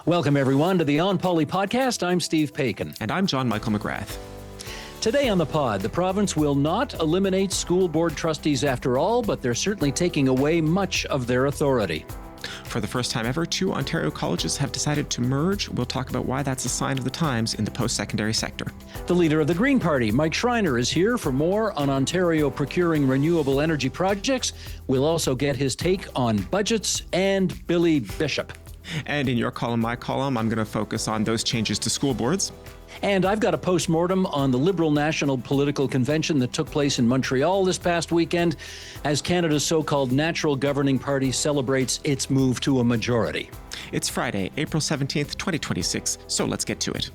Welcome, everyone, to the On Poly podcast. I'm Steve Paikin. And I'm John Michael McGrath. Today on the pod, the province will not eliminate school board trustees after all, but they're certainly taking away much of their authority. For the first time ever, two Ontario colleges have decided to merge. We'll talk about why that's a sign of the times in the post-secondary sector. The leader of the Green Party, Mike Schreiner, is here for more on Ontario procuring renewable energy projects. We'll also get his take on budgets and Billy Bishop. And in your column, my column, I'm going to focus on those changes to school boards. And I've got a postmortem on the Liberal National Political Convention that took place in Montreal this past weekend as Canada's so-called natural governing party celebrates its move to a majority. It's Friday, April 17th, 2026, so let's get to it.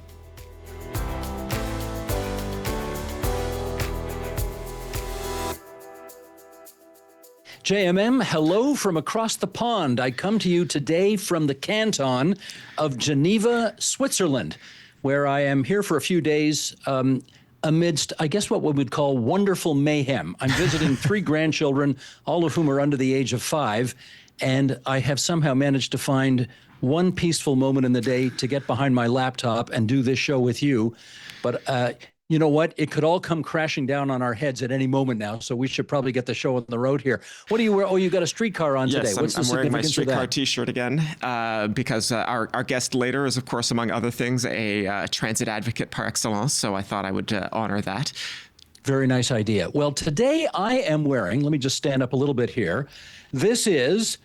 JMM, hello from across the pond. I come to you today from the canton of Geneva, Switzerland, where I am here for a few days amidst, I guess, what we would call wonderful mayhem. I'm visiting three grandchildren, all of whom are under the age of 5, and I have somehow managed to find one peaceful moment in the day to get behind my laptop and do this show with you. But you know what? It could all come crashing down on our heads at any moment now, so we should probably get the show on the road here. What do you wear? Oh, you got a streetcar on today. Yes, I'm wearing my streetcar T-shirt again because our guest later is, of course, among other things, a transit advocate par excellence, so I thought I would honor that. Very nice idea. Well, today I am wearing, let me just stand up a little bit here. This is,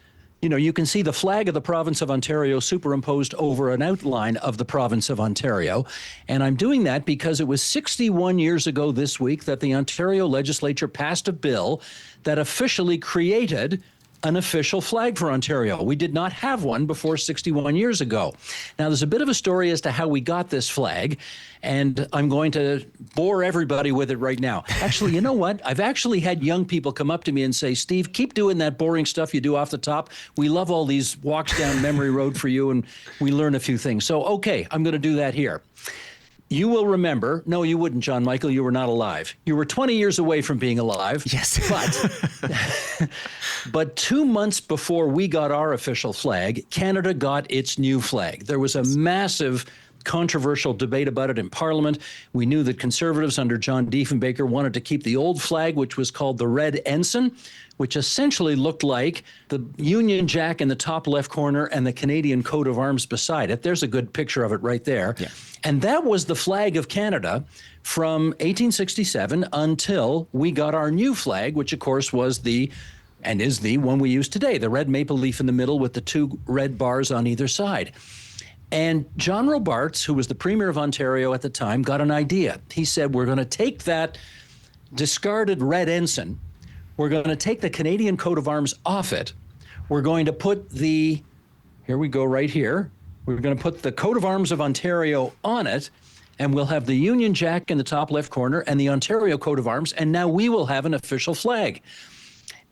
you can see the flag of the province of Ontario superimposed over an outline of the province of Ontario. And I'm doing that because it was 61 years ago this week that the Ontario legislature passed a bill that officially created an official flag for Ontario. We did not have one before 61 years ago. Now, there's a bit of a story as to how we got this flag, and I'm going to bore everybody with it right now. Actually, you know what? I've actually had young people come up to me and say, Steve, keep doing that boring stuff you do off the top. We love all these walks down memory road for you, and we learn a few things. So, okay, I'm going to do that here. You will remember, no, you wouldn't, John Michael, you were not alive. You were 20 years away from being alive. Yes. But 2 months before we got our official flag, Canada got its new flag. There was a massive controversial debate about it in Parliament. We knew that Conservatives under John Diefenbaker wanted to keep the old flag, which was called the Red Ensign, which essentially looked like the Union Jack in the top left corner and the Canadian coat of arms beside it. There's a good picture of it right there. Yeah. And that was the flag of Canada from 1867 until we got our new flag, which of course was and is the one we use today, the red maple leaf in the middle with the 2 red bars on either side. And John Robarts, who was the Premier of Ontario at the time, got an idea. He said, we're going to take that discarded red ensign, we're going to take the Canadian coat of arms off it, we're going to put here we go right here, we're going to put the coat of arms of Ontario on it, and we'll have the Union Jack in the top left corner and the Ontario coat of arms, and now we will have an official flag.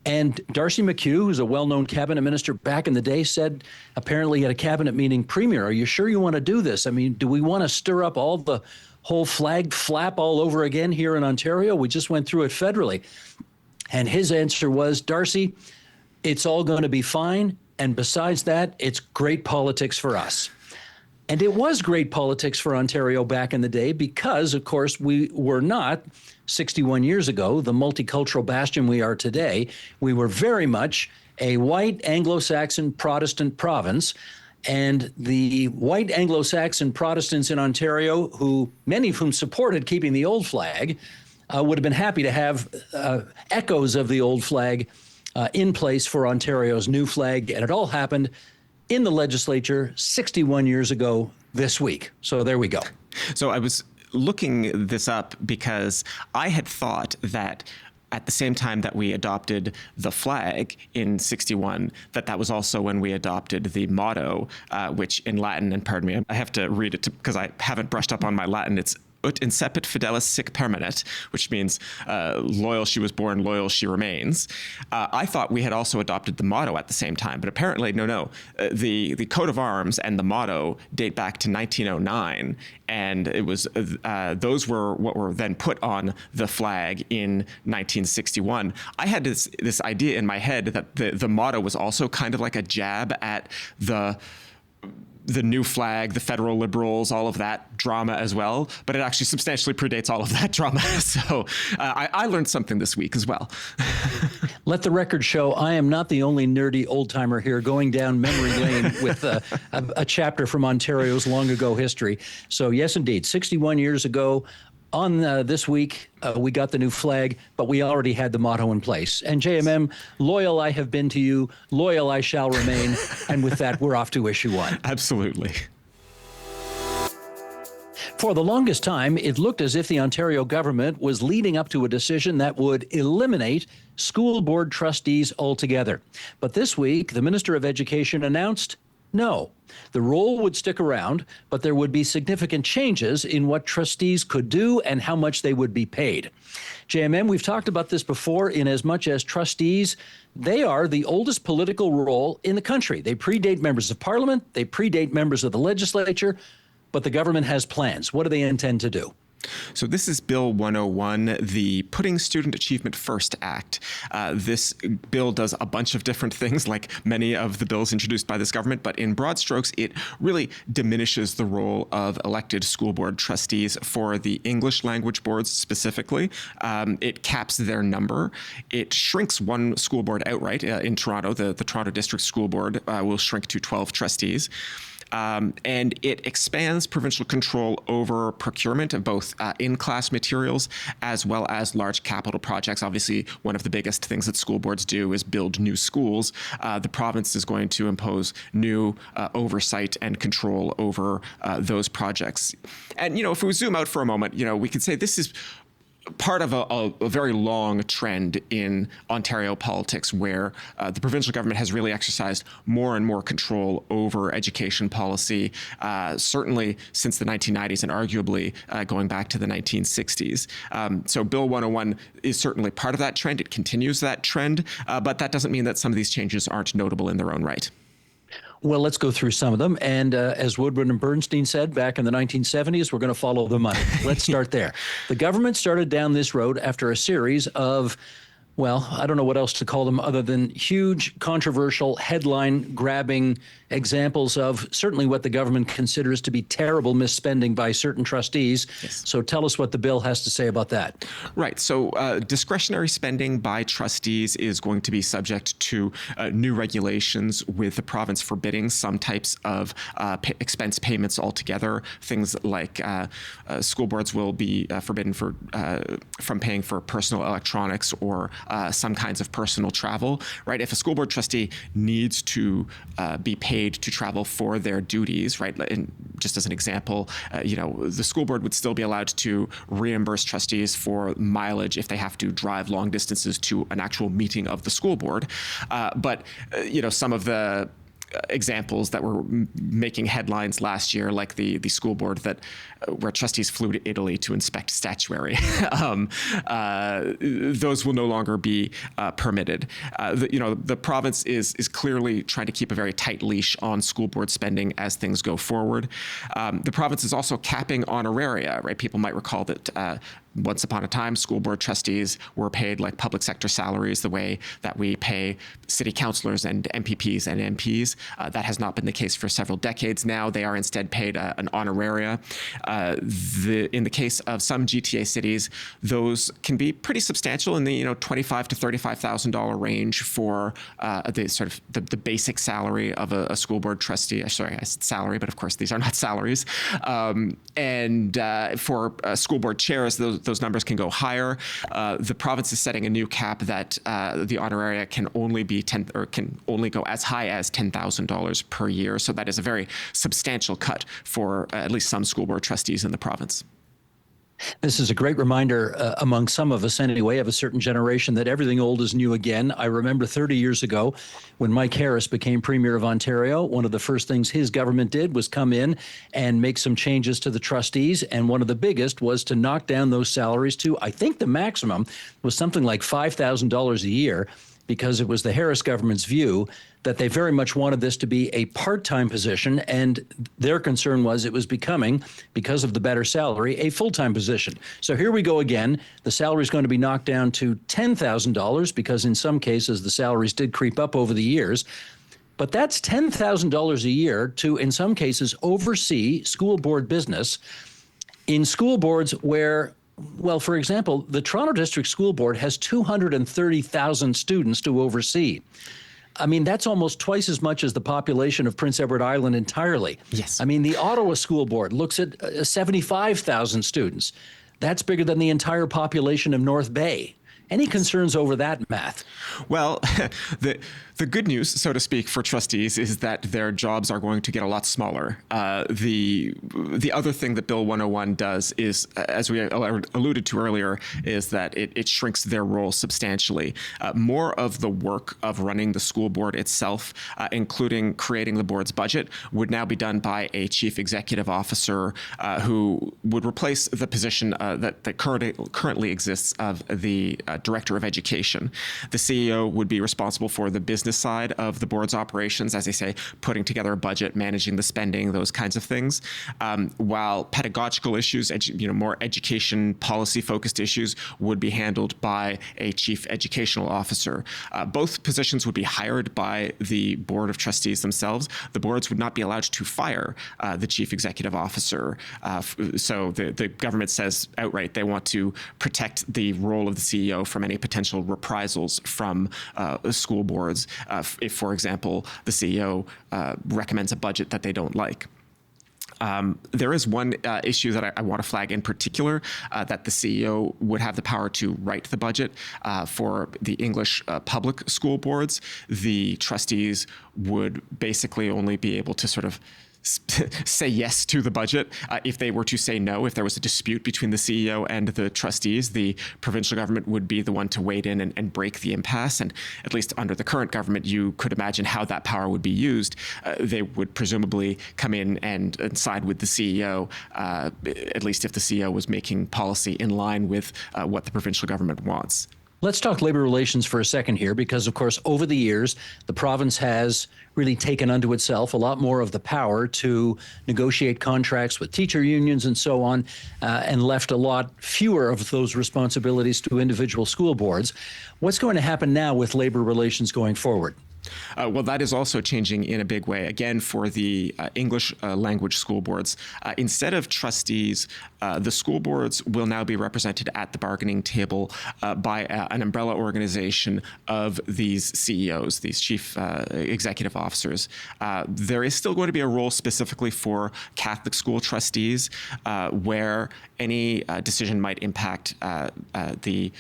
And Darcy McHugh, who's a well-known cabinet minister back in the day, said apparently at a cabinet meeting, Premier, are you sure you want to do this? I mean, do we want to stir up all the whole flag flap all over again here in Ontario? We just went through it federally. And his answer was, Darcy, it's all going to be fine. And besides that, it's great politics for us. And it was great politics for Ontario back in the day because, of course, we were not 61 years ago, the multicultural bastion we are today. We were very much a white Anglo-Saxon Protestant province, and the white Anglo-Saxon Protestants in Ontario, many of whom supported keeping the old flag, would have been happy to have echoes of the old flag in place for Ontario's new flag, and it all happened in the legislature 61 years ago this week. So there we go. So I was looking this up because I had thought that at the same time that we adopted the flag in 61, that was also when we adopted the motto, which in Latin, and pardon me, I have to read it because I haven't brushed up on my Latin. It's ut incepit fidelis sic permanet, which means loyal she was born, loyal she remains. I thought we had also adopted the motto at the same time, but apparently, no. The coat of arms and the motto date back to 1909, and it was those were what were then put on the flag in 1961. I had this idea in my head that the motto was also kind of like a jab at the the new flag, the federal liberals, all of that drama as well, but it actually substantially predates all of that drama. So I learned something this week as well. Let the record show I am not the only nerdy old timer here going down memory lane with a chapter from Ontario's long ago history. So yes, indeed, 61 years ago, on this week, we got the new flag, but we already had the motto in place. And JMM, loyal I have been to you, loyal I shall remain. And with that, we're off to issue one. Absolutely. For the longest time, it looked as if the Ontario government was leading up to a decision that would eliminate school board trustees altogether. But this week, the Minister of Education announced no. The role would stick around, but there would be significant changes in what trustees could do and how much they would be paid. JMM, we've talked about this before in as much as trustees, they are the oldest political role in the country. They predate members of parliament, they predate members of the legislature, but the government has plans. What do they intend to do? So this is Bill 101, the Putting Student Achievement First Act. This bill does a bunch of different things, like many of the bills introduced by this government, but in broad strokes, it really diminishes the role of elected school board trustees for the English language boards specifically. It caps their number. It shrinks one school board outright. In Toronto, the Toronto District School Board will shrink to 12 trustees. And it expands provincial control over procurement of both in-class materials as well as large capital projects. Obviously, one of the biggest things that school boards do is build new schools. The province is going to impose new oversight and control over those projects. And, if we zoom out for a moment, we could say this is part of a very long trend in Ontario politics where the provincial government has really exercised more and more control over education policy, certainly since the 1990s and arguably going back to the 1960s. So Bill 101 is certainly part of that trend. It continues that trend, but that doesn't mean that some of these changes aren't notable in their own right. Well, let's go through some of them. And as Woodward and Bernstein said back in the 1970s, we're going to follow the money. Let's start there. The government started down this road after a series of, well, I don't know what else to call them other than huge, controversial, headline-grabbing examples of certainly what the government considers to be terrible misspending by certain trustees. Yes. So tell us what the bill has to say about that. Right. So discretionary spending by trustees is going to be subject to new regulations with the province forbidding some types of expense payments altogether. Things like school boards will be forbidden from paying for personal electronics or some kinds of personal travel, right? If a school board trustee needs to be paid to travel for their duties, right? And just as an example, the school board would still be allowed to reimburse trustees for mileage if they have to drive long distances to an actual meeting of the school board. But some of the examples that were making headlines last year, like the school board where trustees flew to Italy to inspect statuary. Those will no longer be permitted. The province is clearly trying to keep a very tight leash on school board spending as things go forward. The province is also capping honoraria, right? People might recall that once upon a time, school board trustees were paid like public sector salaries, the way that we pay city councillors and MPPs and MPs. That has not been the case for several decades now. They are instead paid an honoraria. In the case of some GTA cities, those can be pretty substantial in the $25,000 to $35,000 range for the basic salary of a school board trustee. Sorry, I said salary, but of course these are not salaries. And for school board chairs, those numbers can go higher. The province is setting a new cap that the honoraria can only go as high as $10,000 per year. So that is a very substantial cut for at least some school board trustees in the province. This is a great reminder among some of us anyway, of a certain generation, that everything old is new again. I remember 30 years ago when Mike Harris became Premier of Ontario, one of the first things his government did was come in and make some changes to the trustees. And one of the biggest was to knock down those salaries to, I think the maximum was something like $5,000 a year, because it was the Harris government's view that they very much wanted this to be a part-time position, and their concern was it was becoming, because of the better salary, a full-time position. So here we go again. The salary is going to be knocked down to $10,000 because in some cases the salaries did creep up over the years. But that's $10,000 a year to, in some cases, oversee school board business in school boards where, well, for example, the Toronto District School Board has 230,000 students to oversee. I mean, that's almost twice as much as the population of Prince Edward Island entirely. Yes. I mean, the Ottawa School Board looks at 75,000 students. That's bigger than the entire population of North Bay. Any concerns over that math? Well, the good news, so to speak, for trustees is that their jobs are going to get a lot smaller. The other thing that Bill 101 does is, as we alluded to earlier, is that it shrinks their role substantially. More of the work of running the school board itself, including creating the board's budget, would now be done by a chief executive officer who would replace the position that currently exists of the director of education. The CEO would be responsible for the business side of the board's operations, as I say, putting together a budget, managing the spending, those kinds of things. While pedagogical issues, more education policy-focused issues would be handled by a chief educational officer. Both positions would be hired by the board of trustees themselves. The boards would not be allowed to fire the chief executive officer. So the government says outright they want to protect the role of the CEO from any potential reprisals from school boards if, for example, the CEO recommends a budget that they don't like. There is one issue that I want to flag in particular, that the CEO would have the power to write the budget for the English public school boards. The trustees would basically only be able to sort of say yes to the budget. If they were to say no, if there was a dispute between the CEO and the trustees, the provincial government would be the one to wade in and break the impasse. And at least under the current government, you could imagine how that power would be used. They would presumably come in and side with the CEO, at least if the CEO was making policy in line with what the provincial government wants. Let's talk labor relations for a second here, because, of course, over the years, the province has really taken unto itself a lot more of the power to negotiate contracts with teacher unions and so on, and left a lot fewer of those responsibilities to individual school boards. What's going to happen now with labor relations going forward? Well, that is also changing in a big way. Again, for the English language school boards, instead of trustees, the school boards will now be represented at the bargaining table by an umbrella organization of these CEOs, these chief executive officers. There is still going to be a role specifically for Catholic school trustees, where any decision might impact the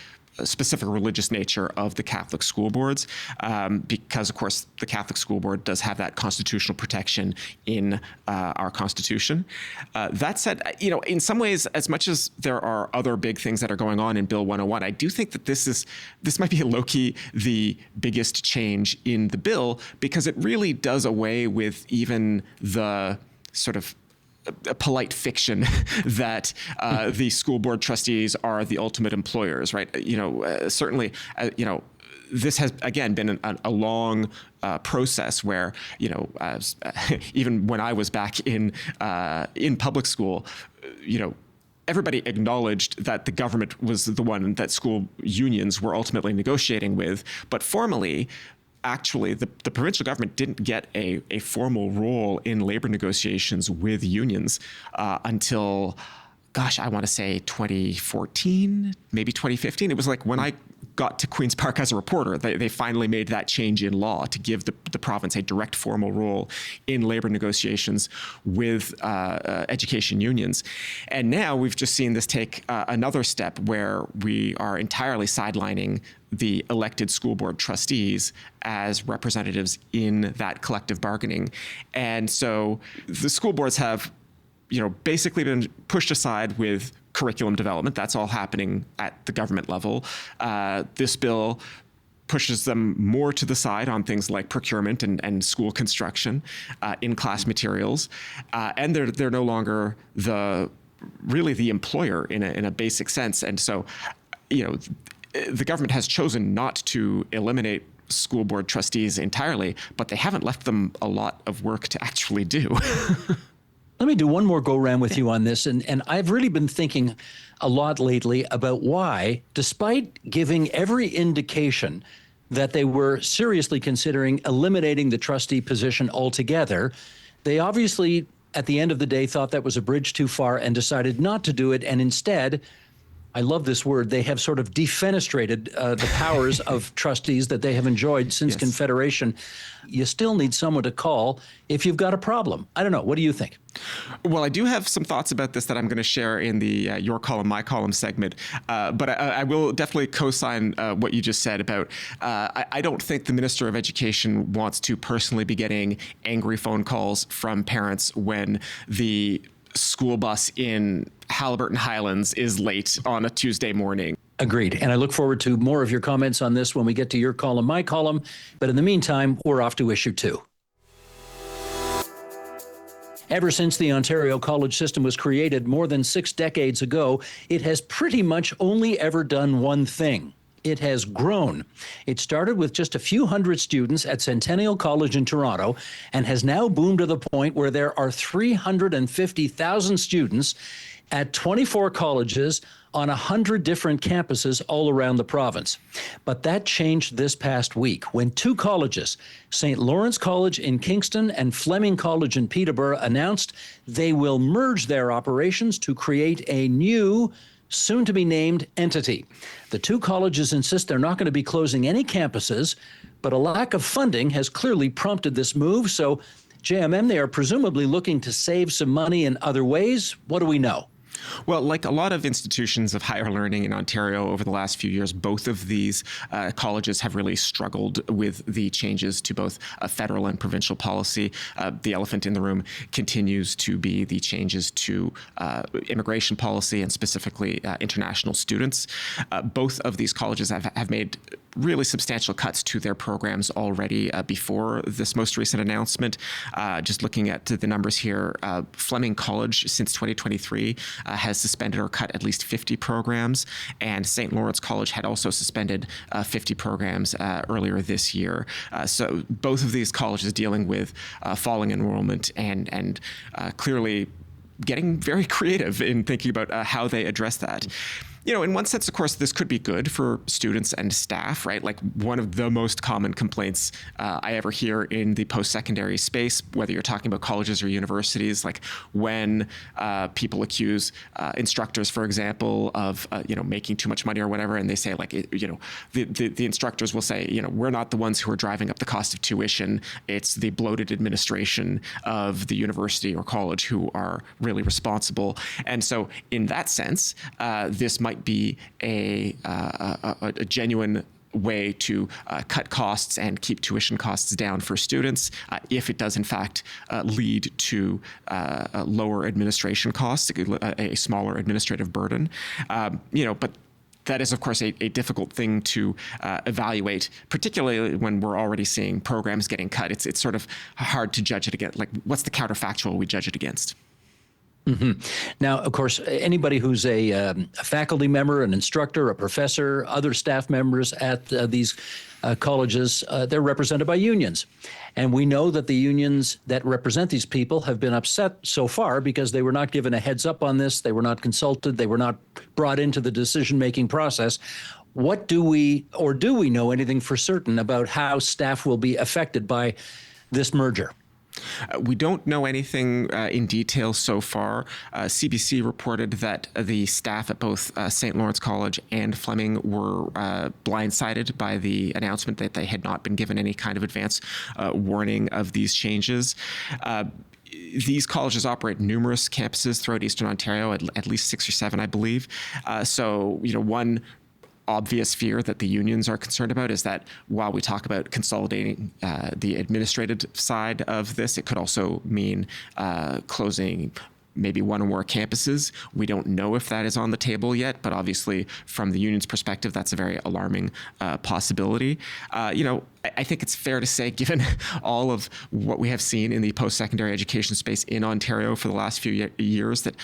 specific religious nature of the Catholic school boards, because, of course, the Catholic school board does have that constitutional protection in our Constitution. That said, in some ways, as much as there are other big things that are going on in Bill 101, I do think that this might be low-key the biggest change in the bill, because it really does away with even the sort of a polite fiction that the school board trustees are the ultimate employers, right? Certainly, this has, again, been a long process where, even when I was back in public school, everybody acknowledged that the government was the one that school unions were ultimately negotiating with, but formally, actually, the provincial government didn't get a formal role in labor negotiations with unions until, I want to say 2014, maybe 2015. It was like when I got to Queen's Park as a reporter, they finally made that change in law to give the province a direct formal role in labor negotiations with education unions. And now we've just seen this take another step where we are entirely sidelining the elected school board trustees as representatives in that collective bargaining. And so the school boards have, basically been pushed aside with curriculum development. That's all happening at the government level. This bill pushes them more to the side on things like procurement and school construction, in-class materials. And they're no longer really the employer in a basic sense. And so, the government has chosen not to eliminate school board trustees entirely, but they haven't left them a lot of work to actually do. Let me do one more go-round with you on this. And I've really been thinking a lot lately about why, despite giving every indication that they were seriously considering eliminating the trustee position altogether. They obviously, at the end of the day, thought that was a bridge too far and decided not to do it. And instead, I love this word, they have sort of defenestrated the powers of trustees that they have enjoyed since Confederation. You still need someone to call if you've got a problem. I don't know. What do you think? Well, I do have some thoughts about this that I'm going to share in the Your Column, My Column segment. But I will definitely co-sign what you just said about, I don't think the Minister of Education wants to personally be getting angry phone calls from parents when the school bus in Halliburton Highlands is late on a Tuesday morning. Agreed. And I look forward to more of your comments on this when we get to Your Column, My Column. But in the meantime, we're off to issue 2. Ever since the Ontario college system was created more than 6 decades ago, it has pretty much only ever done one thing. It has grown. It started with just a few hundred students at Centennial College in Toronto and has now boomed to the point where there are 350,000 students at 24 colleges on 100 different campuses all around the province. But that changed this past week when 2 colleges, St. Lawrence College in Kingston and Fleming College in Peterborough, announced they will merge their operations to create a new, soon-to-be-named entity. The 2 colleges insist they're not going to be closing any campuses, but a lack of funding has clearly prompted this move. So, JMM, they are presumably looking to save some money in other ways. What do we know? Well, like a lot of institutions of higher learning in Ontario over the last few years, both of these colleges have really struggled with the changes to both federal and provincial policy. The elephant in the room continues to be the changes to immigration policy and specifically international students. Both of these colleges have made really substantial cuts to their programs already before this most recent announcement. Just looking at the numbers here, Fleming College since 2023 has suspended or cut at least 50 programs, and St. Lawrence College had also suspended 50 programs earlier this year. So both of these colleges dealing with falling enrollment and clearly getting very creative in thinking about how they address that. You know, in one sense, of course, this could be good for students and staff, right? Like one of the most common complaints I ever hear in the post-secondary space, whether you're talking about colleges or universities, like when people accuse instructors, for example, of making too much money or whatever, and they say like, the instructors will say, we're not the ones who are driving up the cost of tuition. It's the bloated administration of the university or college who are really responsible. And so, in that sense, this might be a genuine way to cut costs and keep tuition costs down for students if it does in fact lead to lower administration costs, a smaller administrative burden. But that is, of course, a difficult thing to evaluate, particularly when we're already seeing programs getting cut. It's sort of hard to judge it against. Like, what's the counterfactual we judge it against? Mm-hmm. Now, of course, anybody who's a faculty member, an instructor, a professor, other staff members at these colleges, they're represented by unions. And we know that the unions that represent these people have been upset so far because they were not given a heads up on this. They were not consulted. They were not brought into the decision-making process. What do we know anything for certain about how staff will be affected by this merger? We don't know anything in detail so far. CBC reported that the staff at both St. Lawrence College and Fleming were blindsided by the announcement that they had not been given any kind of advance warning of these changes. These colleges operate numerous campuses throughout Eastern Ontario, at least 6 or 7, I believe. So, one obvious fear that the unions are concerned about is that while we talk about consolidating the administrative side of this, it could also mean closing maybe one or more campuses. We don't know if that is on the table yet, but obviously from the union's perspective, that's a very alarming possibility. I think it's fair to say, given all of what we have seen in the post-secondary education space in Ontario for the last few years, that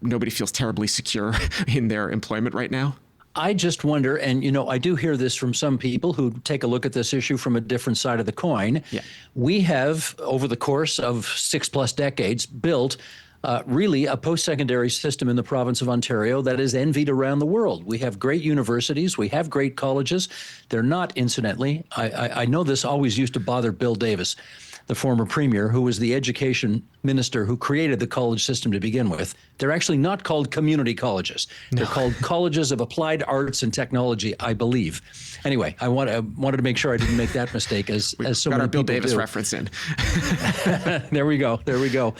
nobody feels terribly secure in their employment right now. I just wonder, and I do hear this from some people who take a look at this issue from a different side of the coin. Yeah. We have, over the course of 6+ decades, built really a post-secondary system in the province of Ontario that is envied around the world. We have great universities. We have great colleges. They're not, incidentally, I know this always used to bother Bill Davis, the former premier, who was the education minister who created the college system to begin with. They're actually not called community colleges. They're called colleges of applied arts and technology, I believe. Anyway, I wanted to make sure I didn't make that mistake, as so got many our Bill people Davis do. reference in. There we go.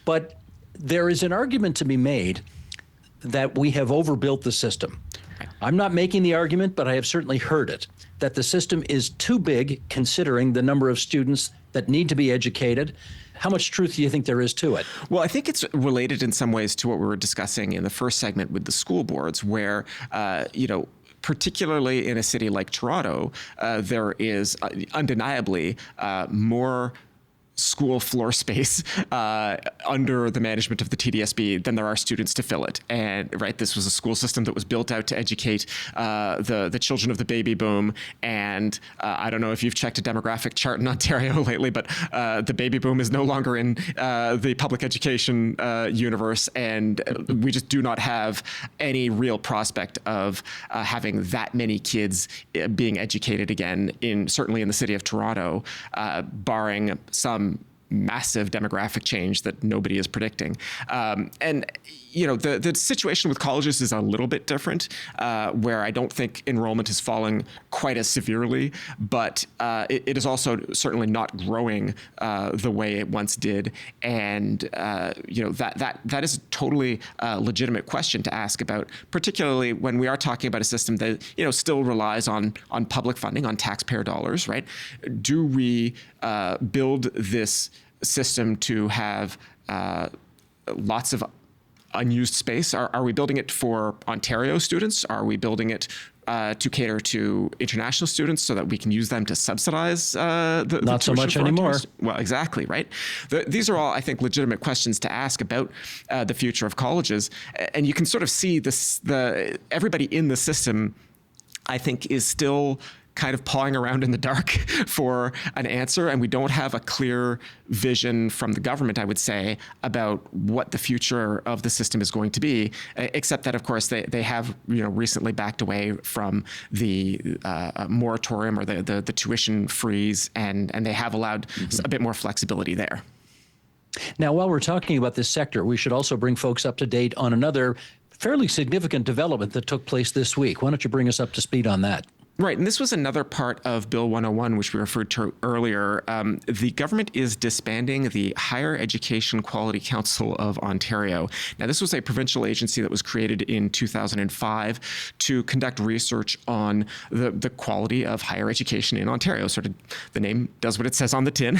But there is an argument to be made that we have overbuilt the system. I'm not making the argument, but I have certainly heard it, that the system is too big considering the number of students that need to be educated. How much truth do you think there is to it? Well, I think it's related in some ways to what we were discussing in the first segment with the school boards, where, particularly in a city like Toronto, there is undeniably more school floor space under the management of the TDSB than there are students to fill it. And this was a school system that was built out to educate the children of the baby boom. And I don't know if you've checked a demographic chart in Ontario lately, but the baby boom is no longer in the public education universe. And we just do not have any real prospect of having that many kids being educated again, certainly in the city of Toronto, barring some massive demographic change that nobody is predicting. The situation with colleges is a little bit different, where I don't think enrollment is falling quite as severely, but it is also certainly not growing the way it once did. And that is a totally legitimate question to ask about, particularly when we are talking about a system that still relies on public funding, on taxpayer dollars, right? Do we build this system to have lots of unused space? Are we building it for Ontario students? Are we building it to cater to international students so that we can use them to subsidize the Not so tuition much for anymore. Ontario? Well, exactly, right? These are all, I think, legitimate questions to ask about the future of colleges. And you can sort of see everybody in the system, I think, is still kind of pawing around in the dark for an answer, and we don't have a clear vision from the government, I would say, about what the future of the system is going to be, except that, of course, they have recently backed away from the moratorium or the tuition freeze, and they have allowed a bit more flexibility there. Now, while we're talking about this sector, we should also bring folks up to date on another fairly significant development that took place this week. Why don't you bring us up to speed on that? Right, and this was another part of Bill 101, which we referred to earlier. The government is disbanding the Higher Education Quality Council of Ontario. Now, this was a provincial agency that was created in 2005 to conduct research on the quality of higher education in Ontario. Sort of, the name does what it says on the tin.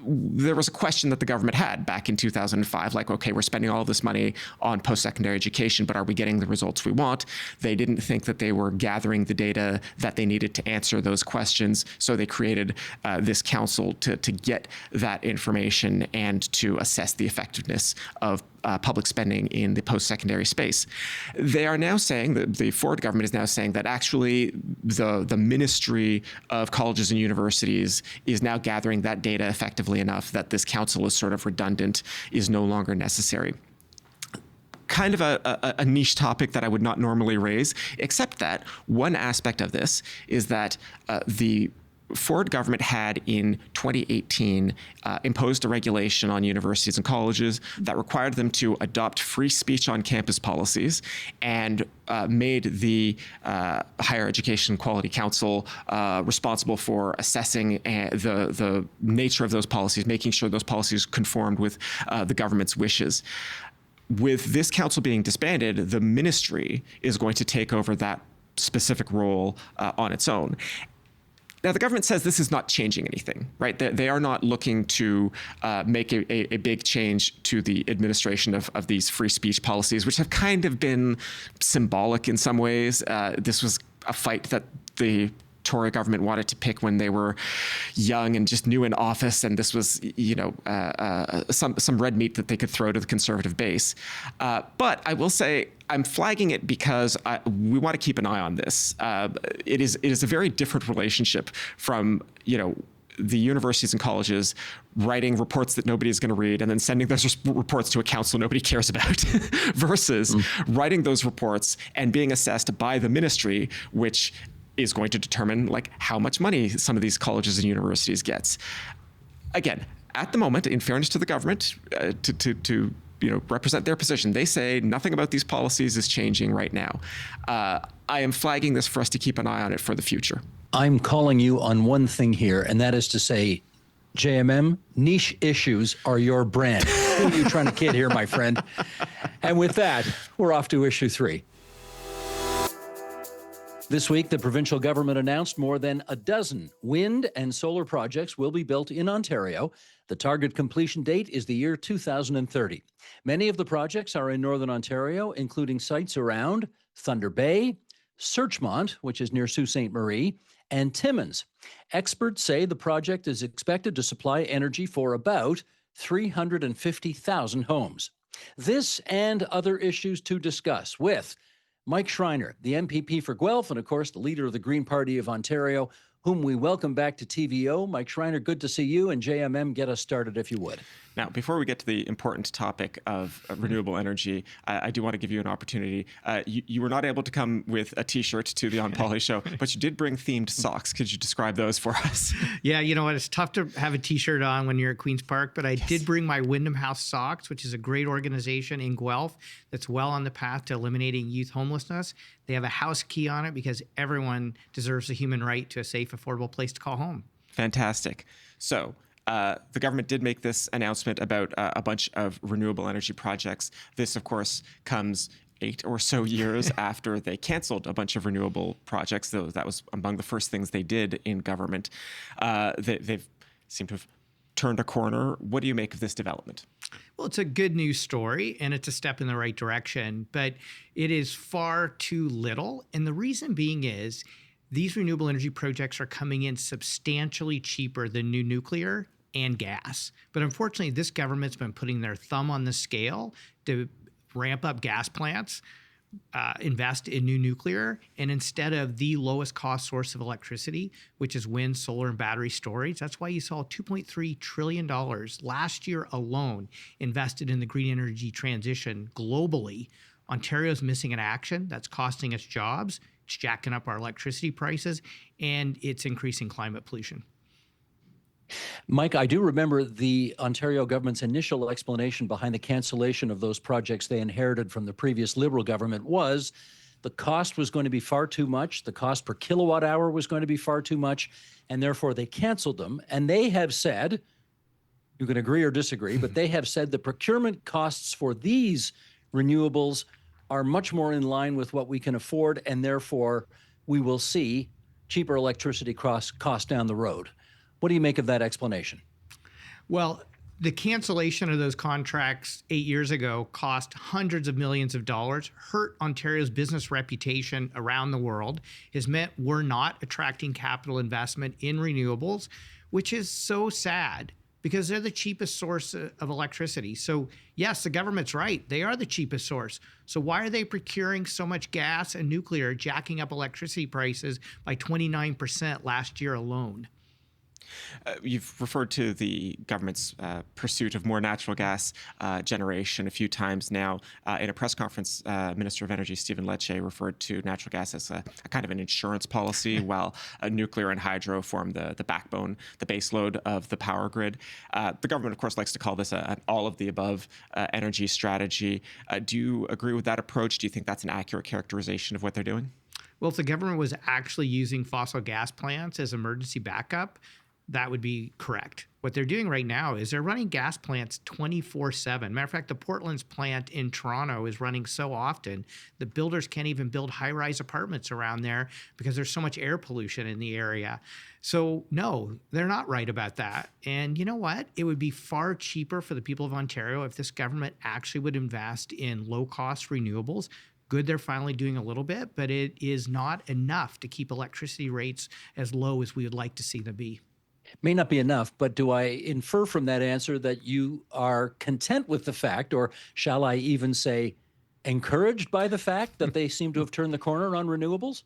There was a question that the government had back in 2005, like, okay, we're spending all this money on post-secondary education, but are we getting the results we want? They didn't think that they were gathering the data that they needed to answer those questions, so they created this council to get that information and to assess the effectiveness of public spending in the post-secondary space. They are now saying, the Ford government is now saying, that actually the Ministry of Colleges and Universities is now gathering that data effectively enough that this council is sort of redundant, is no longer necessary. Kind of a niche topic that I would not normally raise, except that one aspect of this is that the Ford government had in 2018 imposed a regulation on universities and colleges that required them to adopt free speech on campus policies, and made the Higher Education Quality Council responsible for assessing the nature of those policies, making sure those policies conformed with the government's wishes. With this council being disbanded, the ministry is going to take over that specific role on its own. Now, the government says this is not changing anything, right? They are not looking to make a big change to the administration of these free speech policies, which have kind of been symbolic in some ways. This was a fight that the Tory government wanted to pick when they were young and just new in office, and this was, some red meat that they could throw to the Conservative base. But I will say, I'm flagging it because we want to keep an eye on this. It is a very different relationship from, the universities and colleges writing reports that nobody is going to read and then sending those reports to a council nobody cares about versus writing those reports and being assessed by the ministry, which is going to determine like how much money some of these colleges and universities gets. Again, at the moment, in fairness to the government, to represent their position, they say nothing about these policies is changing right now. I am flagging this for us to keep an eye on it for the future. I'm calling you on one thing here, and that is to say, JMM, niche issues are your brand. Who are you trying to kid here, my friend? And with that, we're off to issue 3. This week, the provincial government announced more than a dozen wind and solar projects will be built in Ontario. The target completion date is the year 2030. Many of the projects are in Northern Ontario, including sites around Thunder Bay, Searchmont, which is near Sault Ste. Marie, and Timmins. Experts say the project is expected to supply energy for about 350,000 homes. This and other issues to discuss with Mike Schreiner, the MPP for Guelph, and of course, the leader of the Green Party of Ontario, whom we welcome back to TVO. Mike Schreiner, good to see you, and JMM, get us started if you would. Now, before we get to the important topic of renewable energy, I do want to give you an opportunity. You were not able to come with a T-shirt to the On Poly show, but you did bring themed socks. Could you describe those for us? Yeah, you know what? It's tough to have a T-shirt on when you're at Queen's Park, but I did bring my Wyndham House Socks, which is a great organization in Guelph that's well on the path to eliminating youth homelessness. They have a house key on it because everyone deserves the human right to a safe, affordable place to call home. Fantastic. So, the government did make this announcement about a bunch of renewable energy projects. This, of course, comes 8 or so years after they canceled a bunch of renewable projects. Though that was among the first things they did in government. They've seemed to have turned a corner. What do you make of this development? Well, it's a good news story, and it's a step in the right direction, but it is far too little. And the reason being is these renewable energy projects are coming in substantially cheaper than new nuclear and gas. But unfortunately, this government's been putting their thumb on the scale to ramp up gas plants, invest in new nuclear, and instead of the lowest cost source of electricity, which is wind, solar, and battery storage. That's why you saw $2.3 trillion last year alone invested in the green energy transition globally. Ontario's missing in action. That's costing us jobs. It's jacking up our electricity prices, and it's increasing climate pollution. Mike, I do remember the Ontario government's initial explanation behind the cancellation of those projects they inherited from the previous Liberal government was the cost was going to be far too much, the cost per kilowatt hour was going to be far too much, and therefore they canceled them. And they have said, you can agree or disagree, but they have said the procurement costs for these renewables are much more in line with what we can afford, and therefore we will see cheaper electricity costs down the road. What do you make of that explanation? Well, the cancellation of those contracts 8 years ago cost hundreds of millions of dollars, hurt Ontario's business reputation around the world, has meant we're not attracting capital investment in renewables, which is so sad because they're the cheapest source of electricity. So yes, the government's right. They are the cheapest source. So why are they procuring so much gas and nuclear, jacking up electricity prices by 29% last year alone? You've referred to the government's pursuit of more natural gas generation a few times now. In a press conference, Minister of Energy Stephen Lecce referred to natural gas as a kind of an insurance policy, while nuclear and hydro form the backbone, the baseload of the power grid. The government, of course, likes to call this an all-of-the-above energy strategy. Do you agree with that approach? Do you think that's an accurate characterization of what they're doing? Well, if the government was actually using fossil gas plants as emergency backup, that would be correct. What they're doing right now is they're running gas plants 24/7. Matter of fact, the Portland's plant in Toronto is running so often the builders can't even build high-rise apartments around there because there's so much air pollution in the area. So no, they're not right about that. And you know what? It would be far cheaper for the people of Ontario if this government actually would invest in low-cost renewables. Good, they're finally doing a little bit, but it is not enough to keep electricity rates as low as we would like to see them be. May not be enough, but do I infer from that answer that you are content with the fact, or shall I even say encouraged by the fact that they seem to have turned the corner on renewables?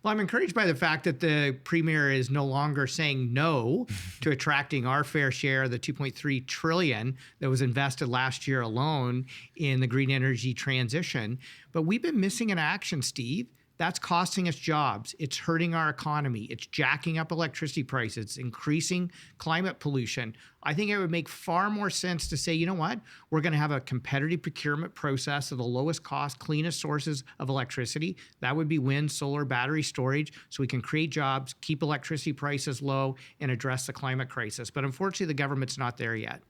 Well, I'm encouraged by the fact that the Premier is no longer saying no to attracting our fair share of the $2.3 trillion that was invested last year alone in the green energy transition. But we've been missing in action, Steve. That's costing us jobs. It's hurting our economy. It's jacking up electricity prices. It's increasing climate pollution. I think it would make far more sense to say, you know what? We're going to have a competitive procurement process of the lowest cost, cleanest sources of electricity. That would be wind, solar, battery storage, so we can create jobs, keep electricity prices low, and address the climate crisis. But unfortunately, the government's not there yet.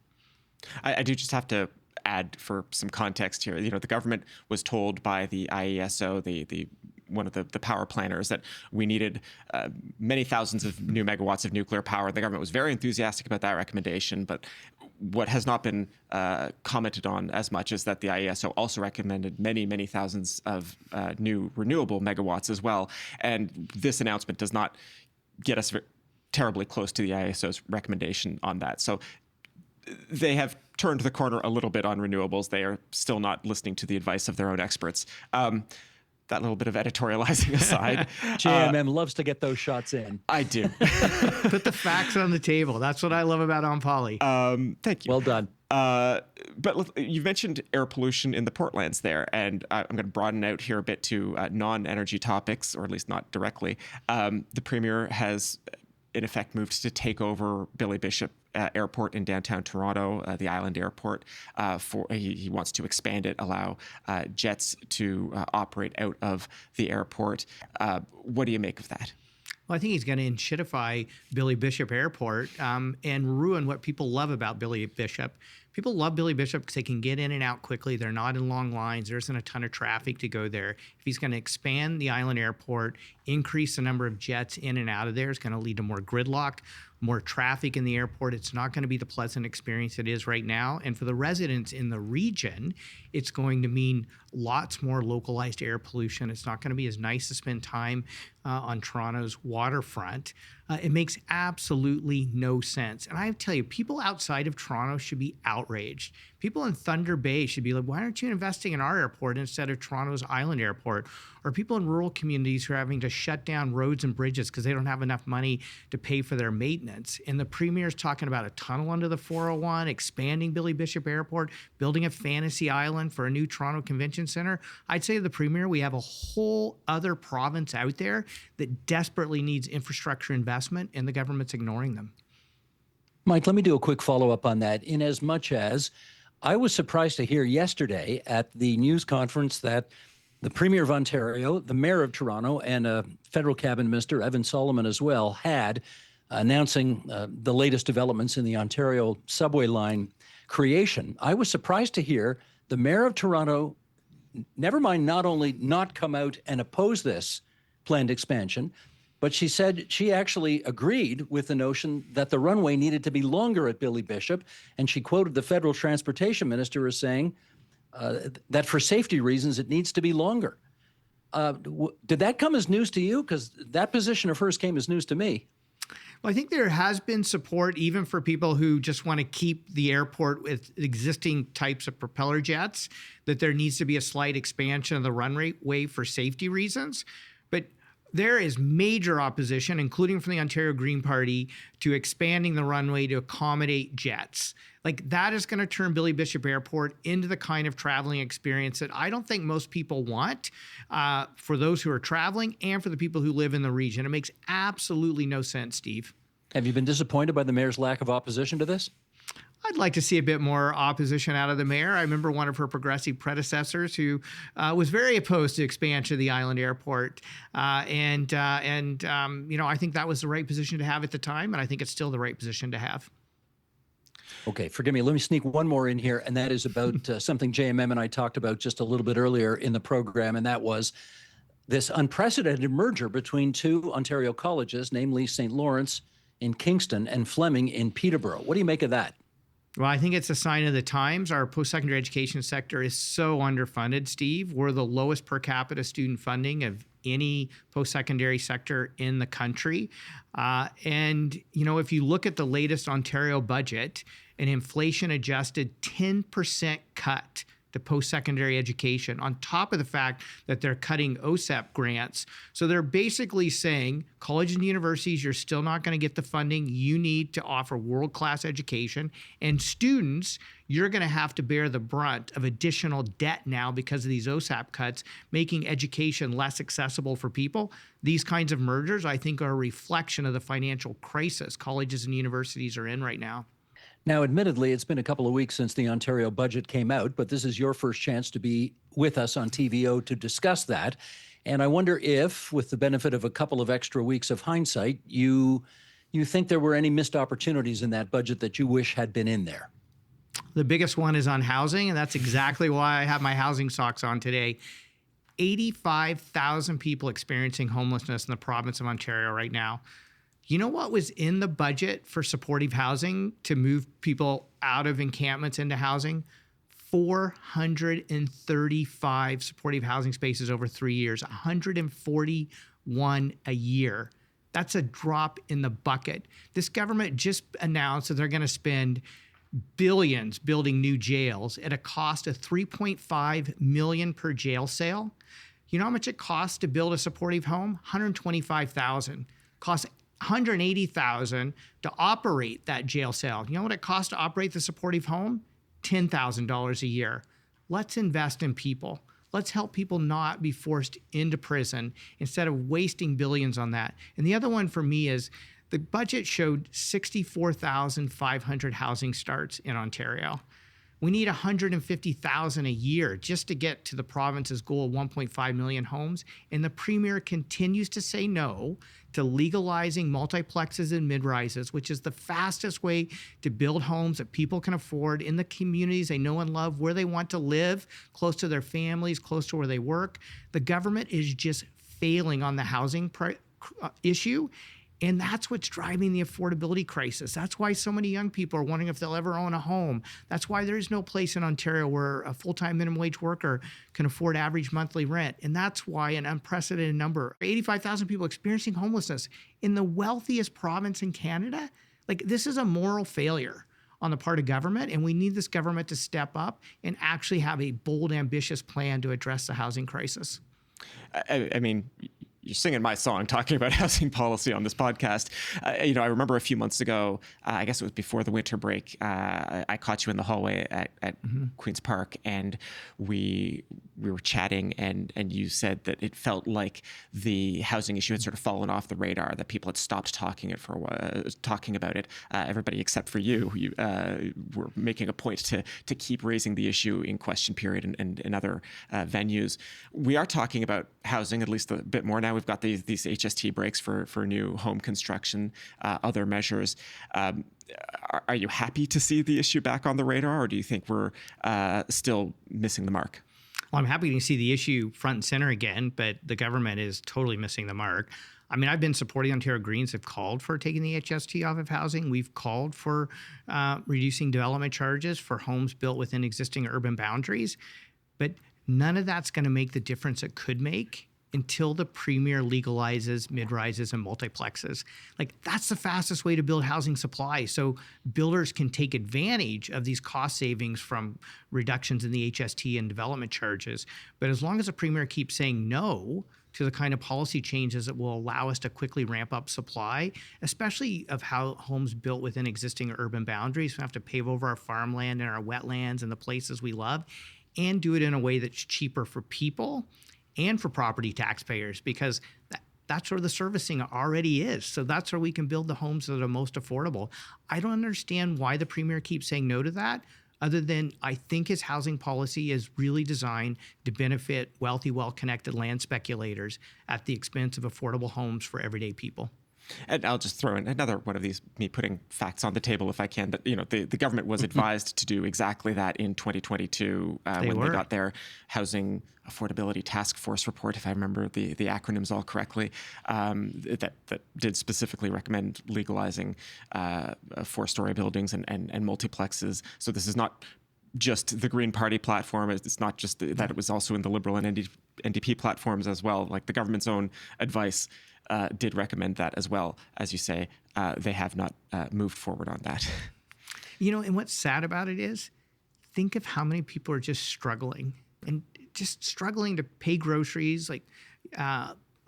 I do just have to add for some context here. The government was told by the IESO, the one of the power planners, that we needed many thousands of new megawatts of nuclear power. The government was very enthusiastic about that recommendation, but what has not been commented on as much is that the IESO also recommended many, many thousands of new renewable megawatts as well. And this announcement does not get us terribly close to the IESO's recommendation on that. So they have turned the corner a little bit on renewables. They are still not listening to the advice of their own experts. That little bit of editorializing aside. JMM loves to get those shots in. I do. Put the facts on the table. That's what I love about On Poly. Thank you. Well done. But look, you mentioned air pollution in the Portlands there, and I'm going to broaden out here a bit to non-energy topics, or at least not directly. The Premier has, in effect, moved to take over Billy Bishop Airport in downtown Toronto, the Island Airport. He wants to expand it, allow jets to operate out of the airport. What do you make of that? Well, I think he's going to enshittify Billy Bishop Airport and ruin what people love about Billy Bishop. People love Billy Bishop because they can get in and out quickly. They're not in long lines. There isn't a ton of traffic to go there. If he's going to expand the Island Airport, increase the number of jets in and out of there, it's going to lead to more gridlock, more traffic in the airport. It's not going to be the pleasant experience it is right now. And for the residents in the region, it's going to mean lots more localized air pollution. It's not going to be as nice to spend time on Toronto's waterfront. It makes absolutely no sense. And I tell you, people outside of Toronto should be outraged. People in Thunder Bay should be like, why aren't you investing in our airport instead of Toronto's Island Airport? Or people in rural communities who are having to shut down roads and bridges because they don't have enough money to pay for their maintenance. And the Premier's talking about a tunnel under the 401, expanding Billy Bishop Airport, building a fantasy island for a new Toronto Convention Center. I'd say to the Premier, we have a whole other province out there that desperately needs infrastructure investment, and the government's ignoring them. Mike, let me do a quick follow-up on that. In as much as I was surprised to hear yesterday at the news conference that the Premier of Ontario, the Mayor of Toronto, and a federal cabinet minister, Evan Solomon as well, had announcing the latest developments in the Ontario subway line creation. I was surprised to hear the Mayor of Toronto, never mind not only not come out and oppose this planned expansion, but she said she actually agreed with the notion that the runway needed to be longer at Billy Bishop. And she quoted the federal transportation minister as saying that for safety reasons, it needs to be longer. Did that come as news to you? Because that position of hers came as news to me. Well, I think there has been support even for people who just want to keep the airport with existing types of propeller jets, that there needs to be a slight expansion of the runway for safety reasons. But there is major opposition, including from the Ontario Green Party, to expanding the runway to accommodate jets. Like, that is going to turn Billy Bishop Airport into the kind of traveling experience that I don't think most people want for those who are traveling and for the people who live in the region. It makes absolutely no sense, Steve. Have you been disappointed by the mayor's lack of opposition to this? I'd like to see a bit more opposition out of the mayor. I remember one of her progressive predecessors who was very opposed to expansion of the Island Airport. I think that was the right position to have at the time, and I think it's still the right position to have. Okay, forgive me. Let me sneak one more in here, and that is about something JMM and I talked about just a little bit earlier in the program, and that was this unprecedented merger between two Ontario colleges, namely St. Lawrence in Kingston and Fleming in Peterborough. What do you make of that? Well, I think it's a sign of the times. Our post-secondary education sector is so underfunded, Steve. We're the lowest per capita student funding of any post-secondary sector in the country. If you look at the latest Ontario budget, an inflation-adjusted 10% cut to post-secondary education, on top of the fact that they're cutting OSEP grants. So they're basically saying, colleges and universities, you're still not going to get the funding you need to offer world-class education. And students, you're going to have to bear the brunt of additional debt now because of these OSAP cuts, making education less accessible for people. These kinds of mergers, I think, are a reflection of the financial crisis colleges and universities are in right now. Now, admittedly, it's been a couple of weeks since the Ontario budget came out, but this is your first chance to be with us on TVO to discuss that. And I wonder if, with the benefit of a couple of extra weeks of hindsight, you think there were any missed opportunities in that budget that you wish had been in there. The biggest one is on housing, and that's exactly why I have my housing socks on today. 85,000 people experiencing homelessness in the province of Ontario right now. You know what was in the budget for supportive housing to move people out of encampments into housing? 435 supportive housing spaces over 3 years, 141 a year. That's a drop in the bucket. This government just announced that they're going to spend billions building new jails at a cost of $3.5 million per jail cell. You know how much it costs to build a supportive home? $125,000. Costs $180,000 to operate that jail cell. You know what it costs to operate the supportive home? $10,000 a year. Let's invest in people. Let's help people not be forced into prison instead of wasting billions on that. And the other one for me is the budget showed 64,500 housing starts in Ontario. We need 150,000 a year just to get to the province's goal of 1.5 million homes. And the Premier continues to say no to legalizing multiplexes and mid-rises, which is the fastest way to build homes that people can afford in the communities they know and love, where they want to live, close to their families, close to where they work. The government is just failing on the housing issue. And that's what's driving the affordability crisis. That's why so many young people are wondering if they'll ever own a home. That's why there is no place in Ontario where a full-time minimum wage worker can afford average monthly rent. And that's why an unprecedented number, 85,000 people experiencing homelessness in the wealthiest province in Canada. Like, this is a moral failure on the part of government, and we need this government to step up and actually have a bold, ambitious plan to address the housing crisis. I mean, you're singing my song talking about housing policy on this podcast. I remember a few months ago, I guess it was before the winter break, I caught you in the hallway at Queen's Park, and we were chatting, and you said that it felt like the housing issue had sort of fallen off the radar, that people had stopped talking about it. Everybody except for you were making a point to keep raising the issue in question period and in other venues. We are talking about housing at least a bit more now. We've got these HST breaks for new home construction, other measures. Are you happy to see the issue back on the radar, or do you think we're still missing the mark? Well, I'm happy to see the issue front and center again, but the government is totally missing the mark. I mean, I've been supporting Ontario Greens have called for taking the HST off of housing. We've called for reducing development charges for homes built within existing urban boundaries. But none of that's going to make the difference it could make until the Premier legalizes mid-rises and multiplexes. Like, that's the fastest way to build housing supply, so builders can take advantage of these cost savings from reductions in the HST and development charges. But as long as the Premier keeps saying no to the kind of policy changes that will allow us to quickly ramp up supply, especially of how homes built within existing urban boundaries, we have to pave over our farmland and our wetlands and the places we love, and do it in a way that's cheaper for people and for property taxpayers, because that's where the servicing already is. So that's where we can build the homes that are most affordable. I don't understand why the Premier keeps saying no to that, other than I think his housing policy is really designed to benefit wealthy, well-connected land speculators at the expense of affordable homes for everyday people. And I'll just throw in another one of these, me putting facts on the table if I can, that the government was advised to do exactly that in 2022 when they got their housing affordability task force report, if I remember the acronyms all correctly, that did specifically recommend legalizing 4-story buildings and multiplexes. So this is not just the Green Party platform. It's not just that it was also in the Liberal and NDP platforms as well. Like, the government's own advice did recommend that as well. As you say, they have not moved forward on that. And what's sad about it is think of how many people are just struggling to pay groceries, like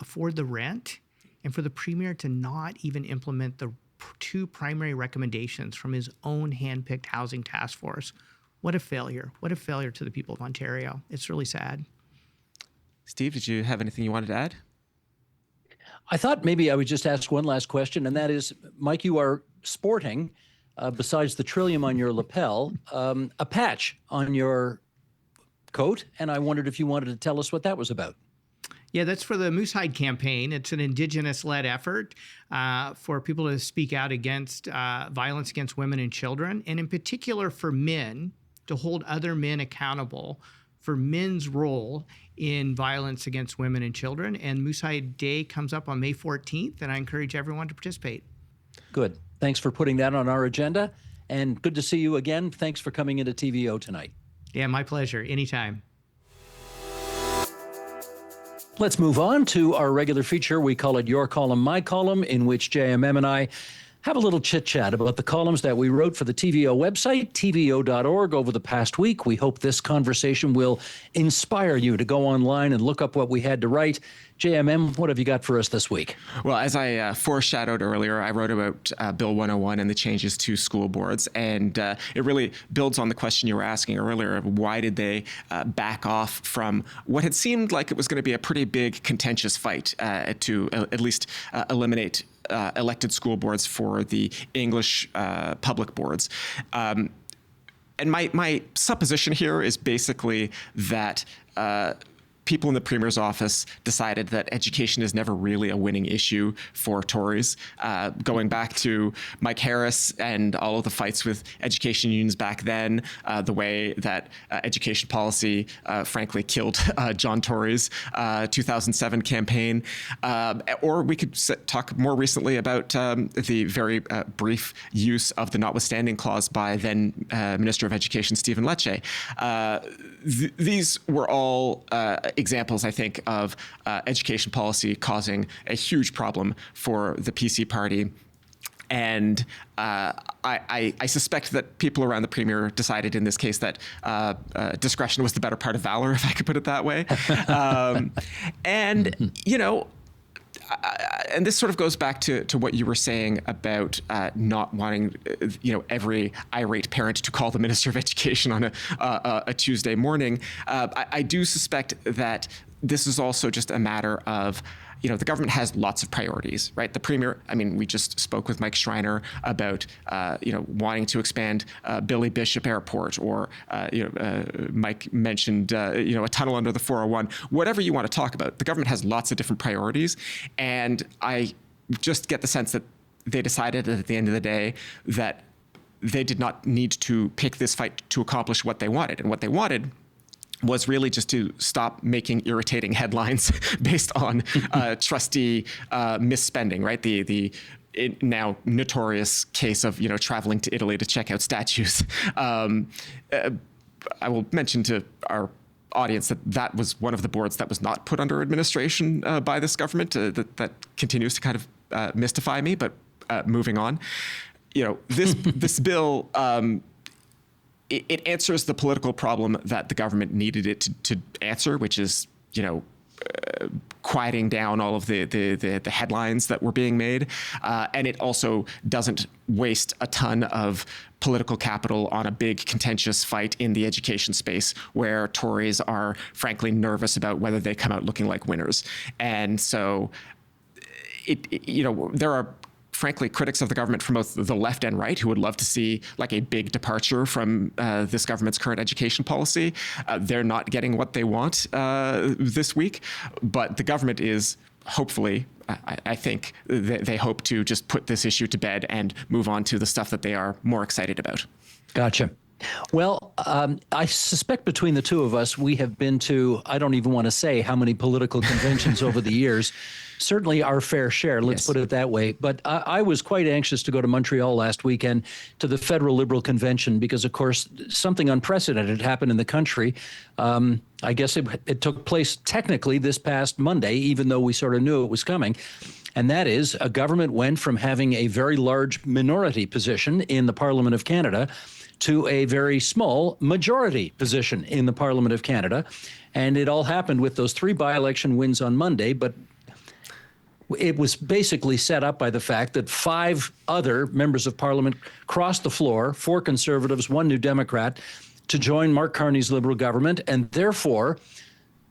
afford the rent, and for the premier to not even implement the two primary recommendations from his own handpicked housing task force. What a failure. What a failure to the people of Ontario. It's really sad. Steve, did you have anything you wanted to add? I thought maybe I would just ask one last question, and that is, Mike, you are sporting, besides the trillium on your lapel, a patch on your coat, and I wondered if you wanted to tell us what that was about. Yeah, that's for the Moosehide campaign. It's an Indigenous-led effort for people to speak out against violence against women and children, and in particular for men, to hold other men accountable for men's role in violence against women and children. And Moosehide Day comes up on May 14th, and I encourage everyone to participate. Good. Thanks for putting that on our agenda, and good to see you again. Thanks for coming into TVO tonight. Yeah, my pleasure. Anytime. Let's move on to our regular feature. We call it Your Column, My Column, in which JMM and I have a little chit-chat about the columns that we wrote for the TVO website, tvo.org, over the past week. We hope this conversation will inspire you to go online and look up what we had to write. JMM, what have you got for us this week? Well, as I foreshadowed earlier, I wrote about Bill 101 and the changes to school boards, and it really builds on the question you were asking earlier of why did they back off from what had seemed like it was going to be a pretty big contentious fight to at least eliminate elected school boards for the English public boards. And my supposition here is basically that people in the Premier's office decided that education is never really a winning issue for Tories. Going back to Mike Harris and all of the fights with education unions back then, the way that education policy frankly killed John Tory's 2007 campaign. Or we could talk more recently about the very brief use of the notwithstanding clause by then Minister of Education Stephen Lecce. These were all examples, I think, of education policy causing a huge problem for the PC party. And I suspect that people around the Premier decided in this case that discretion was the better part of valor, if I could put it that way. You know, and this sort of goes back to what you were saying about not wanting, every irate parent to call the Minister of Education on a Tuesday morning. I do suspect that this is also just a matter of, the government has lots of priorities, right? The Premier, we just spoke with Mike Schreiner about, wanting to expand Billy Bishop Airport, or, Mike mentioned, a tunnel under the 401, whatever you want to talk about. The government has lots of different priorities. And I just get the sense that they decided at the end of the day that they did not need to pick this fight to accomplish what they wanted. And what they wanted was really just to stop making irritating headlines based on trustee misspending, right? The now notorious case of traveling to Italy to check out statues. I will mention to our audience that was one of the boards that was not put under administration by this government. That continues to kind of mystify me. But moving on, this bill. It answers the political problem that the government needed it to answer, which is, quieting down all of the headlines that were being made. And it also doesn't waste a ton of political capital on a big contentious fight in the education space where Tories are frankly nervous about whether they come out looking like winners. And so there are frankly critics of the government from both the left and right who would love to see like a big departure from this government's current education policy. They're not getting what they want this week, but the government is hopefully, I think they hope to just put this issue to bed and move on to the stuff that they are more excited about. Gotcha. Well, I suspect between the two of us, we have been to, I don't even want to say how many political conventions over the years, certainly our fair share, let's put it that way. But I was quite anxious to go to Montreal last weekend to the Federal Liberal Convention because, of course, something unprecedented happened in the country. I guess it took place technically this past Monday, even though we sort of knew it was coming. And that is, a government went from having a very large minority position in the Parliament of Canada to a very small majority position in the Parliament of Canada. And it all happened with those 3 by-election wins on Monday, but it was basically set up by the fact that 5 other members of Parliament crossed the floor, 4 Conservatives, 1 New Democrat, to join Mark Carney's Liberal government, and therefore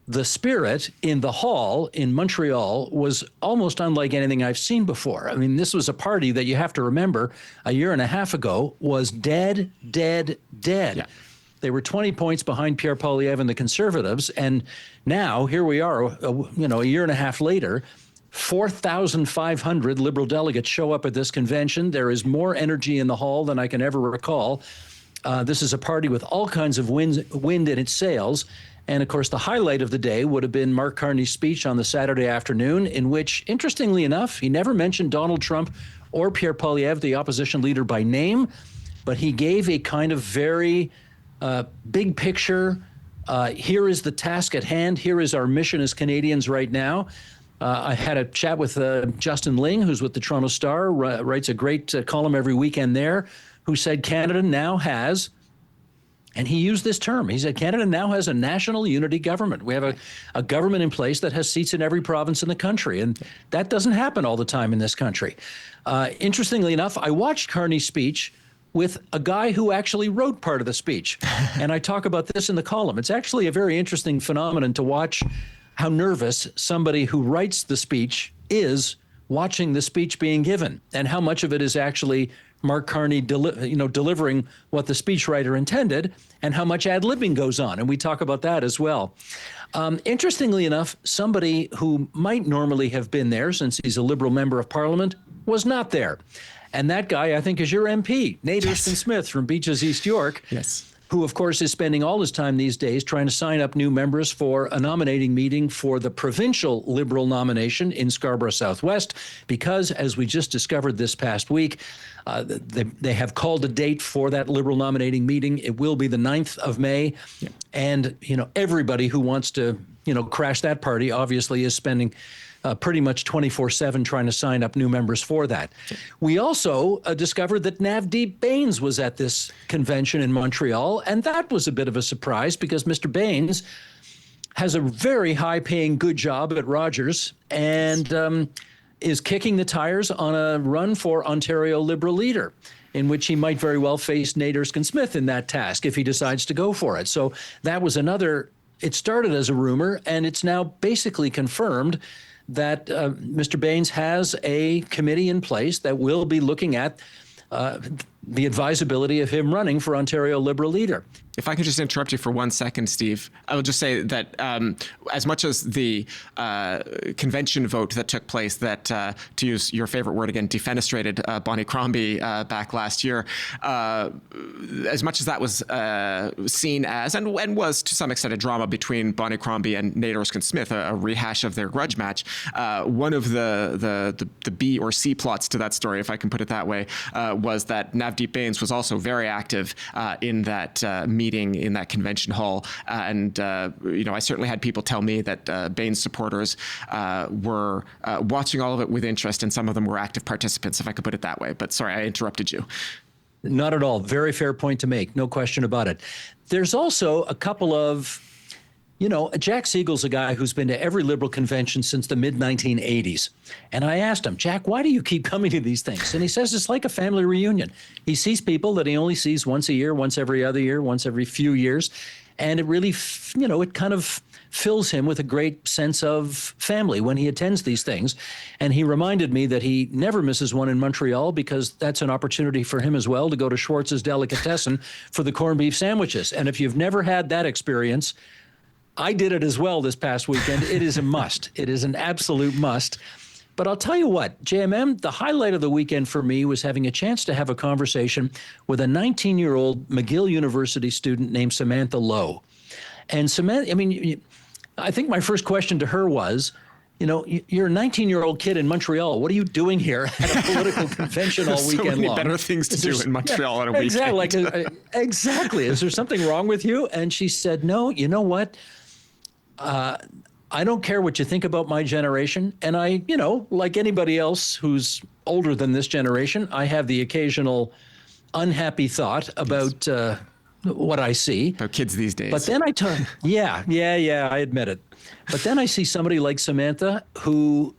the spirit in the hall in Montreal was almost unlike anything I've seen before. I mean, this was a party that you have to remember a year and a half ago was dead. Yeah. They were 20 points behind Pierre Poilievre and the Conservatives, and now here we are, a year and a half later. 4,500 Liberal delegates show up at this convention. There is more energy in the hall than I can ever recall. This is a party with all kinds of wind in its sails. And of course, the highlight of the day would have been Mark Carney's speech on the Saturday afternoon, in which, interestingly enough, he never mentioned Donald Trump or Pierre Poilievre, the opposition leader, by name, but he gave a kind of very big picture. Here is the task at hand. Here is our mission as Canadians right now. I had a chat with Justin Ling, who's with the Toronto Star, writes a great column every weekend there, who said Canada now has, and he used this term, he said Canada now has a national unity government. We have a government in place that has seats in every province in the country, and that doesn't happen all the time in this country. Interestingly enough, I watched Carney's speech with a guy who actually wrote part of the speech, and I talk about this in the column. It's actually a very interesting phenomenon to watch how nervous somebody who writes the speech is watching the speech being given, and how much of it is actually Mark Carney delivering what the speechwriter intended, and how much ad-libbing goes on. And we talk about that as well. Interestingly enough, somebody who might normally have been there, since he's a Liberal member of Parliament, was not there. And that guy, I think, is your MP, Nate Erskine-Smith from Beaches, East York. Yes. Who, of course, is spending all his time these days trying to sign up new members for a nominating meeting for the provincial Liberal nomination in Scarborough Southwest, because, as we just discovered this past week, they have called a date for that Liberal nominating meeting. It will be the 9th of May. Yeah. And, everybody who wants to, crash that party obviously is spending pretty much 24/7 trying to sign up new members for that. We also discovered that Navdeep Bains was at this convention in Montreal, and that was a bit of a surprise because Mr. Bains has a very high-paying good job at Rogers and is kicking the tires on a run for Ontario Liberal leader, in which he might very well face Nate Erskine-Smith in that task if he decides to go for it. So that was it started as a rumor, and it's now basically confirmed that Mr. Bains has a committee in place that will be looking at the advisability of him running for Ontario Liberal leader. If I could just interrupt you for 1 second, Steve, I will just say that as much as the convention vote that took place that, to use your favorite word again, defenestrated Bonnie Crombie back last year, as much as that was seen as, and was to some extent a drama between Bonnie Crombie and Nate Erskine-Smith, a rehash of their grudge match, one of the B or C plots to that story, if I can put it that way, was that Navdeep Bains was also very active in that meeting in that convention hall. I certainly had people tell me that Bains supporters were watching all of it with interest, and some of them were active participants, if I could put it that way. But sorry, I interrupted you. Not at all. Very fair point to make. No question about it. There's also a couple of, Jack Siegel's a guy who's been to every Liberal convention since the mid-1980s. And I asked him, Jack, why do you keep coming to these things? And he says it's like a family reunion. He sees people that he only sees once a year, once every other year, once every few years. And it really, it kind of fills him with a great sense of family when he attends these things. And he reminded me that he never misses one in Montreal because that's an opportunity for him as well to go to Schwartz's Delicatessen for the corned beef sandwiches. And if you've never had that experience, I did it as well this past weekend. It is a must. It is an absolute must. But I'll tell you what, JMM, the highlight of the weekend for me was having a chance to have a conversation with a 19-year-old McGill University student named Samantha Lowe. And Samantha, I think my first question to her was, you're a 19-year-old kid in Montreal. What are you doing here at a political convention all weekend long? So many better things to do in Montreal on a weekend. Exactly. Is there something wrong with you? And she said, no, you know what? I don't care what you think about my generation. And I, like anybody else who's older than this generation, I have the occasional unhappy thought about what I see. About kids these days. But then I admit it. But then I see somebody like Samantha who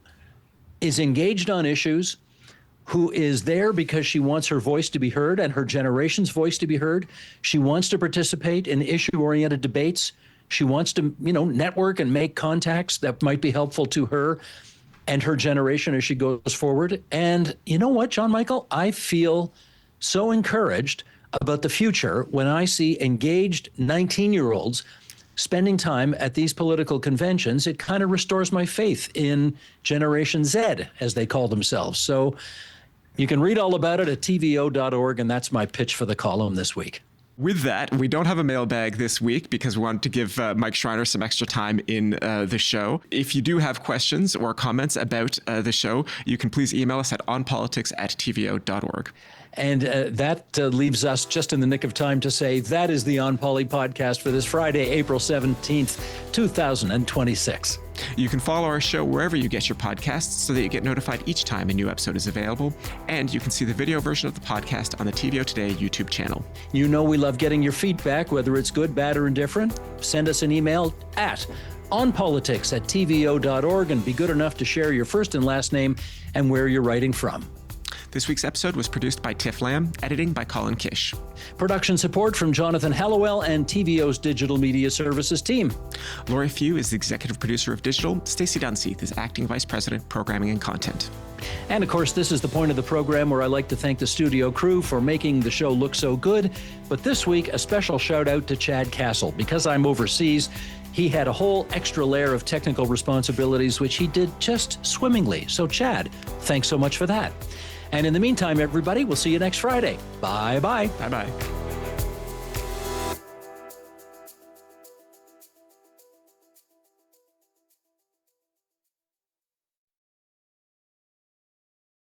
is engaged on issues, who is there because she wants her voice to be heard and her generation's voice to be heard. She wants to participate in issue-oriented debates. She wants to, network and make contacts that might be helpful to her and her generation as she goes forward. And you know what, John Michael? I feel so encouraged about the future when I see engaged 19-year-olds spending time at these political conventions. It kind of restores my faith in Generation Z, as they call themselves. So you can read all about it at tvo.org, and that's my pitch for the column this week. With that, we don't have a mailbag this week because we wanted to give Mike Schreiner some extra time in the show. If you do have questions or comments about the show, you can please email us at onpolitics@tvo.org. And that leaves us just in the nick of time to say that is the On Poly podcast for this Friday, April 17th, 2026. You can follow our show wherever you get your podcasts so that you get notified each time a new episode is available. And you can see the video version of the podcast on the TVO Today YouTube channel. You know we love getting your feedback, whether it's good, bad, or indifferent. Send us an email at onpolitics@tvo.org and be good enough to share your first and last name and where you're writing from. This week's episode was produced by Tiff Lamb, editing by Colin Kish. Production support from Jonathan Hallowell and TVO's Digital Media Services team. Laurie Few is the executive producer of Digital. Stacey Dunseith is acting vice president, programming and content. And of course, this is the point of the program where I like to thank the studio crew for making the show look so good. But this week, a special shout out to Chad Castle. Because I'm overseas, he had a whole extra layer of technical responsibilities, which he did just swimmingly. So Chad, thanks so much for that. And in the meantime, everybody, we'll see you next Friday. Bye-bye. Bye-bye.